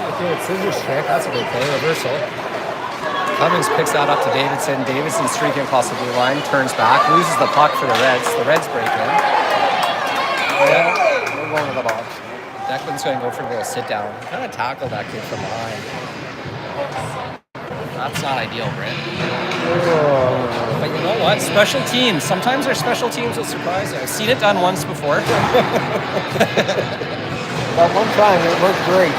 Okay, it's scissors trick. That's a good play. Reversal. Cummings picks that up to Davidson. Davidson streaking across the blue line, turns back, loses the puck for the Reds. The Reds break in. Yeah, we're going to the box. Declan's going to go for a little sit down. Kind of tackled that kid from behind. That's not ideal, Brent. But you know what? Special teams. Sometimes our special teams will surprise you. I've seen it done once before. That one time it worked great.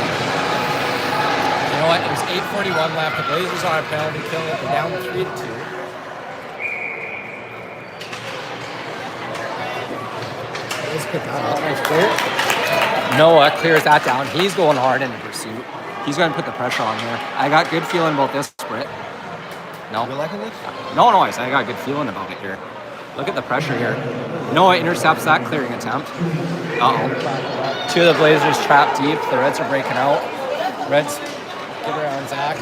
You know what? It was 8:41 left. The Blazers on a penalty kill. They're down 3-2. Let's pick that up. Nice clear. Noah clears that down. He's going hard in the pursuit. He's going to put the pressure on here. I got good feeling about this, Britt. No. You liking this? No, I said I got a good feeling about it here. Look at the pressure here. Noah intercepts that clearing attempt. Uh-oh. 2 of the Blazers trapped deep. The Reds are breaking out. Reds get around Zach.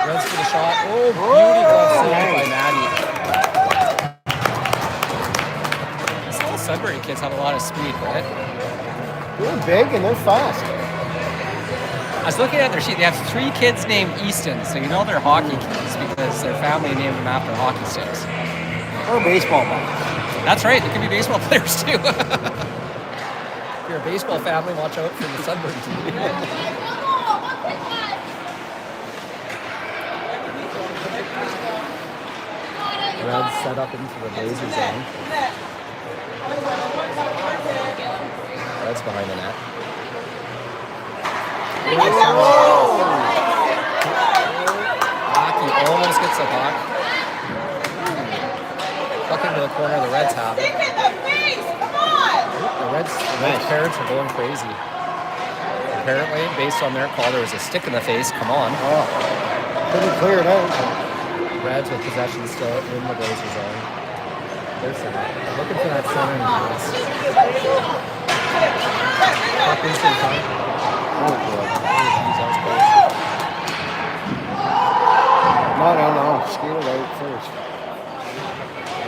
Reds for the shot. Oh, beauty glove save by Maddie. These little Sudbury kids have a lot of speed, right? They're big and they're fast. I was looking at their sheet. They have 3 kids named Easton, so you know they're hockey kids because their family named them after hockey sticks. Or baseball bats. That's right. They could be baseball players too. If you're a baseball family, watch out for the Sudbury team. Reds set up into the Blazer zone. Reds behind the net. Rocky almost gets the puck. Puck into the corner. The Reds have it. The Reds parents are going crazy. Apparently, based on their call, there was a stick in the face. Come on. Oh, couldn't clear it out. Reds with possession still in the Blazer zone. They're set. Looking for that center pass. Puck into the front. Oh, boy. No. Skate it out first.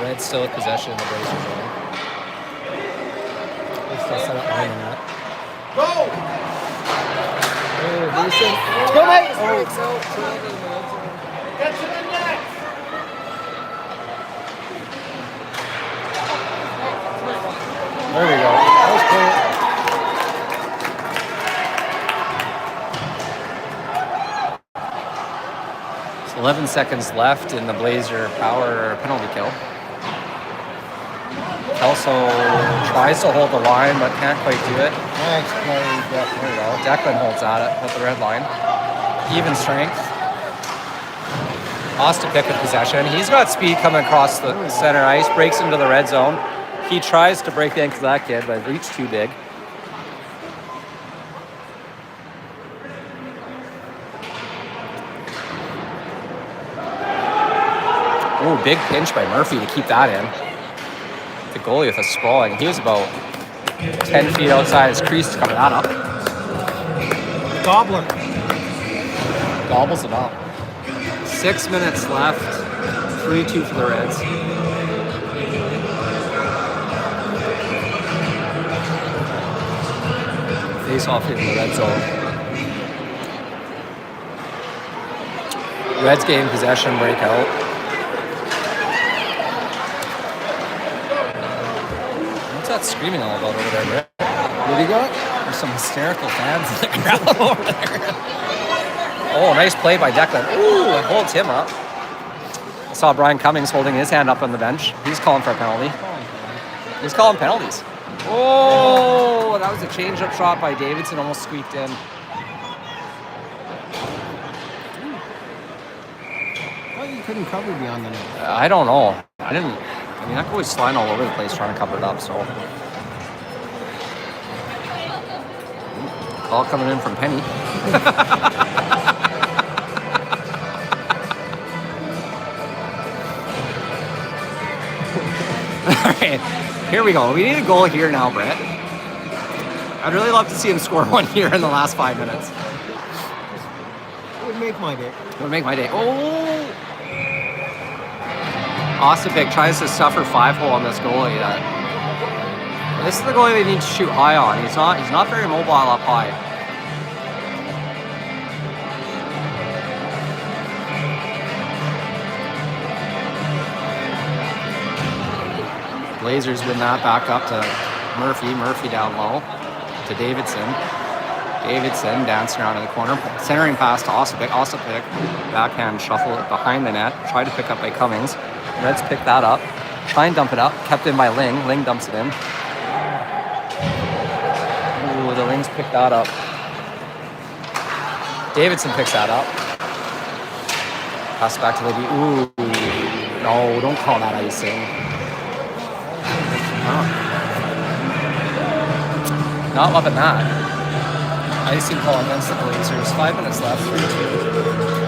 Reds still with possession in the Blazer zone. They're still set up behind the net. Go! Oh, decent. Let's go, mate! Get to the net! There we go. That was clear. It's 11 seconds left in the Blazer power penalty kill. Kelso tries to hold the line, but can't quite do it. Nice play, Jeff. There we go. Declan holds at it with the red line. Even strength. Ostapic with possession. He's got speed coming across the center ice, breaks into the red zone. He tries to break the ankle of that kid, but reached too big. Ooh, big pinch by Murphy to keep that in. The goalie with a sprawling. He was about 10 feet outside his crease to cover that up. Gobbler. Gobbles it up. 6 minutes left. 3-2 for the Reds. Face off here in the red zone. Reds gain possession, breakout. What's that screaming all about over there, Britt? What do you got? There's some hysterical fans in the crowd over there. Oh, nice play by Declan. Ooh, it holds him up. I saw Brian Cummings holding his hand up on the bench. He's calling for a penalty. He's calling penalties. Oh, that was a change-up shot by Davidson, almost squeaked in. Well, you couldn't cover beyond the net. I don't know. I mean, that goalie's flying all over the place trying to cover it up, so. Call coming in from Penny. All right, here we go. We need a goal here now, Brett. I'd really love to see him score one here in the last 5 minutes. It would make my day. It would make my day. Oh! Ostapic tries to suffer 5-hole on this goalie. This is the goalie they need to shoot high on. He's not very mobile up high. Blazers win that back up to Murphy. Murphy down low to Davidson. Davidson dancing around in the corner. Centering pass to Ostapic. Ostapic backhand shuffle it behind the net. Tried to pick up by Cummings. Reds pick that up. Try and dump it up. Kept in by Ling. Ling dumps it in. Ooh, the Lings pick that up. Davidson picks that up. Pass it back to Libby. Ooh. No, don't call that icing. Not loving that. Icing call against the Blazers. 5 minutes left. 3-2.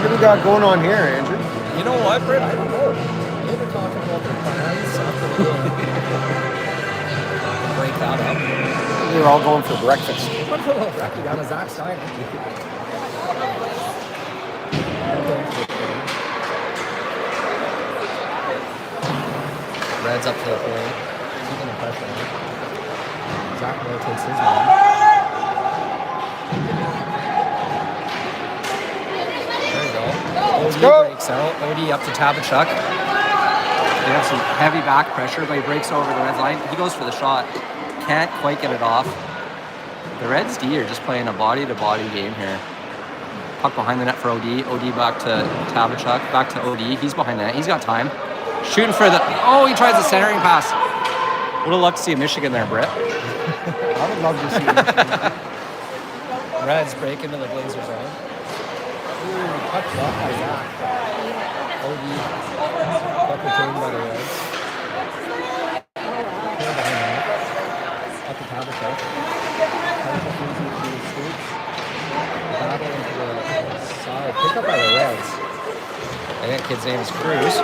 What do we got going on here, Andrew? You know what, Britt? I don't know. They were talking about their plans after the game. Break that up. We were all going for breakfast. Down to Zach's side. Reds up to the plate. Keeping the pressure on. Zach rotates his man. There you go. Let's OD go. breaks out. OD up to Tabachuk. They have some heavy back pressure, but he breaks over the red line. He goes for the shot. Can't quite get it off. The Reds D are just playing a body-to-body game here. Puck behind the net for OD. OD back to Tabachuk. Back to OD. He's behind the net. He's got time. Shooting for the... Oh, he tries the centering pass. Would have loved to see a Michigan there, Britt. I would love to see it. Reds break into the Blazers zone. Ooh, cut block by Zach. OD. Puck retained by the Reds. Here behind the net. Up to Tabachuk. Tabachuk easy to the scoops. Battle into the side. Picked up by the Reds. I think the kid's name is Cruz.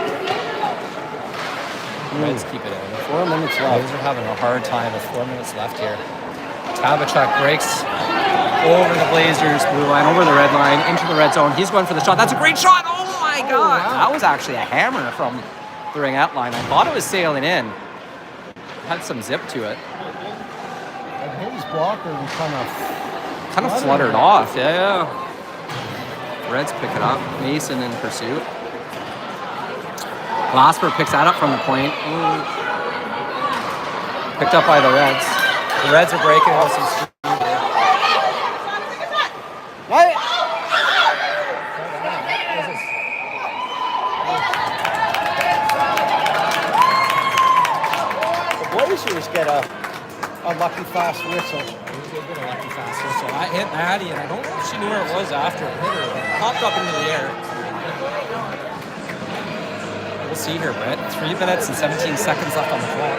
Reds keep it in. 4 minutes Blazers left. are having a hard time with 4 minutes left here. Tabachuk breaks over the Blazers blue line, over the red line, into the red zone. He's going for the shot. That's a great shot. Oh my my God. wow. That was actually a hammer from the ringette line. I thought it was sailing in. Had some zip to it. And his blocker kind of Fluttered off, yeah. Reds pick it up. Mason in pursuit. Glasper picks that up from the point. Ooh. Picked up by the Reds. The Reds are breaking with some speed. Right. The Blazers get a lucky fast whistle. He did get a lucky fast whistle. That hit Maddie, and I don't know if she knew where it was after it hit her. But it popped up into the air. We'll see here, Brett. 3 minutes and 17 seconds left on the clock.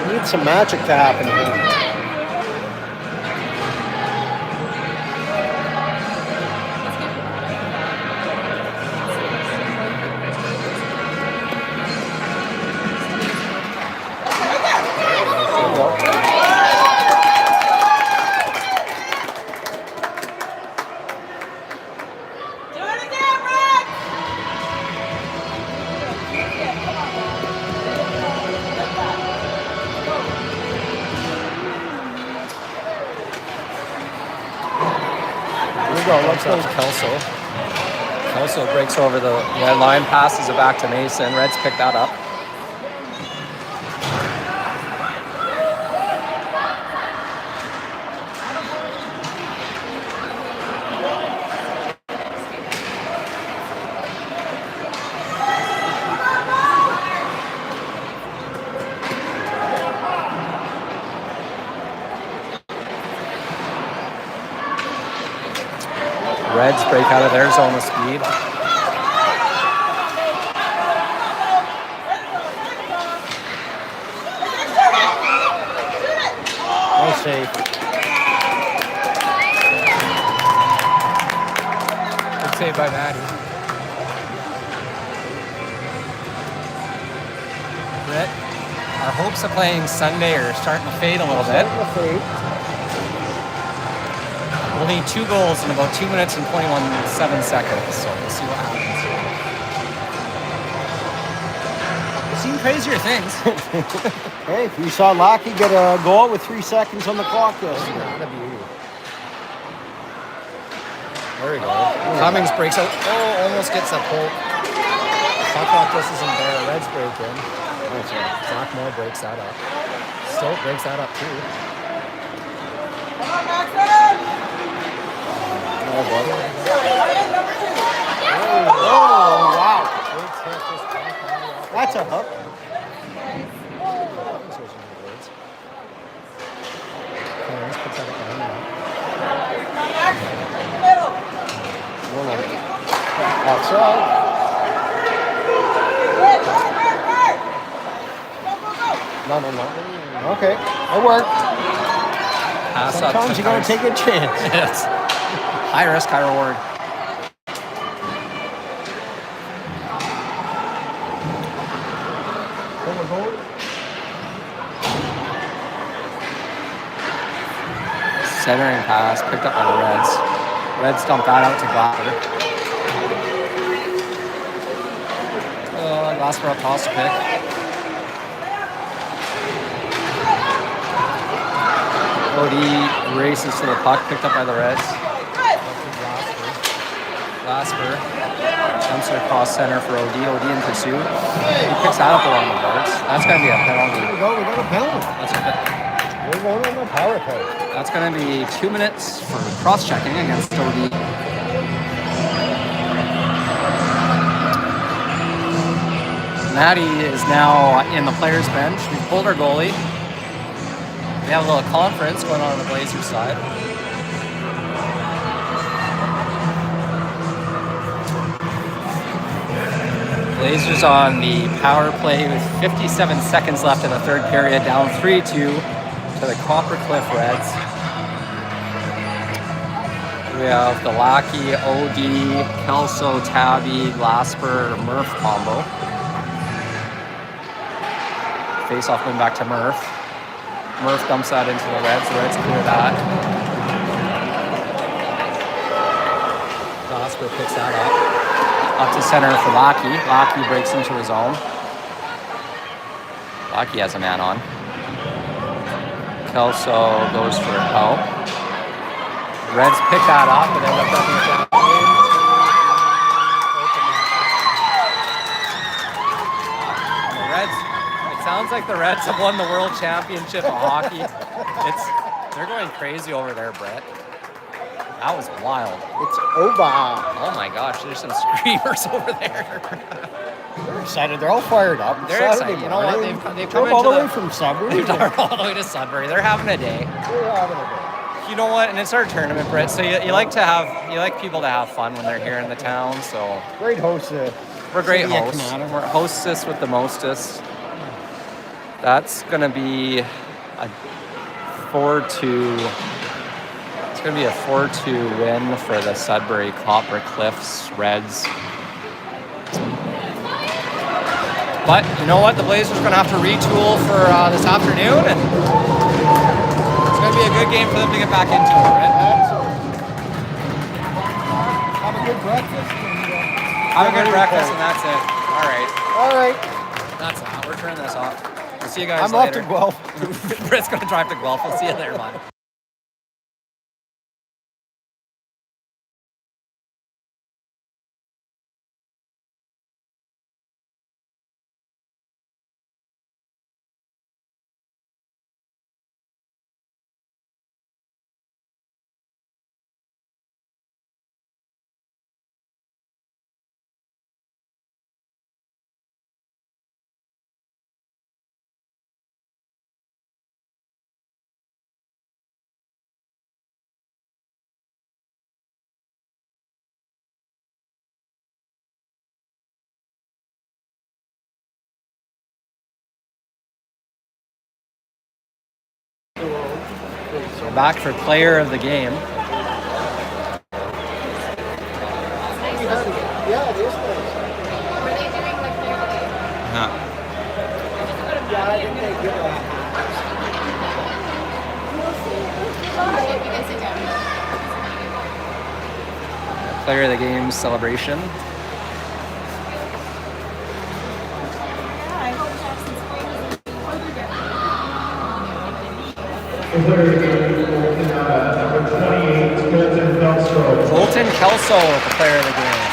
We need some magic to happen here. Looks like Kelso. Kelso breaks over the red line, passes it back to Mason. Reds pick that up. Reds break out of their zone of speed. Nice save. Good save by Maddie. Brett, our hopes of playing Sunday are starting to fade a little bit. We'll need 2 goals in about 2 minutes and 7 seconds, so we'll see what happens. We've seen crazier things. Hey, you saw Lockey get a goal with 3 seconds on the clock yesterday. There we go. Cummings breaks out. Oh, almost gets a poke. Puck just isn't there. Reds break in. Zach Moore breaks that up. Stoke breaks that up too. Oh, wow. That's a hook. Outside. No. Okay, it worked. Pass up. Sometimes you gotta take a chance. Yes. High risk, high reward. Centering pass picked up by the Reds. Reds dump that out to Glasper. Glasper up toss to pick. OD races to the puck, picked up by the Reds. Glasper jumps it across center for OD. OD in pursuit. He picks that up along the boards. That's going to be a penalty. Here we go. We got a penalty. We're going on the power play. That's going to be 2 minutes for cross-checking against OD. Maddie is now in the players' bench. We've pulled our goalie. We have a little conference going on the Blazers side. Blazers on the power play with 57 seconds left in the third period, down 3-2 to the Copper Cliff Reds. We have the Lackey, OD, Kelso, Tabby, Glasper, Murph combo. Face-off going back to Murph. Murph dumps that into the Reds. The Reds clear that. Glasper picks that up. Up to center for Lockey. Lockey breaks into his own. Lockey has a man on. Kelso goes for help. Reds pick that up and end up dumping it down. The Reds, it sounds like the Reds have won the World Championship of hockey. They're going crazy over there, Brett. That was wild. It's over. Oh my gosh, there's some screamers over there. They're excited. They're all fired up. They're excited. You know what? They've come drove all the way from Sudbury. They've driven all the way to Sudbury. They're having a day. They're having a day. You know what? And it's our tournament, Britt. So you like people to have fun when they're here in the town. So Great host. we're great City of hosts. Kanata. We're hostess with the mostest. That's gonna be a 4-2. It's gonna be a 4-2 win for the Sudbury Copper Cliffs Reds. But you know what? The Blazers are going to have to retool for this afternoon, and it's going to be a good game for them to get back into, right? Absolutely. Have a good breakfast. Have a good breakfast, and that's it. All right. All right. That's that. We're turning this off. We'll see you guys I'm off later. to Guelph. Britt's going to drive to Guelph. We'll see you there, man. We're back for player of the game. Yeah, it is nice. Were they doing like player of the game? Yeah, I think they give a You can sit down. Player of the game celebration. I hope Jackson Spring is Colton Kelso, the player of the game.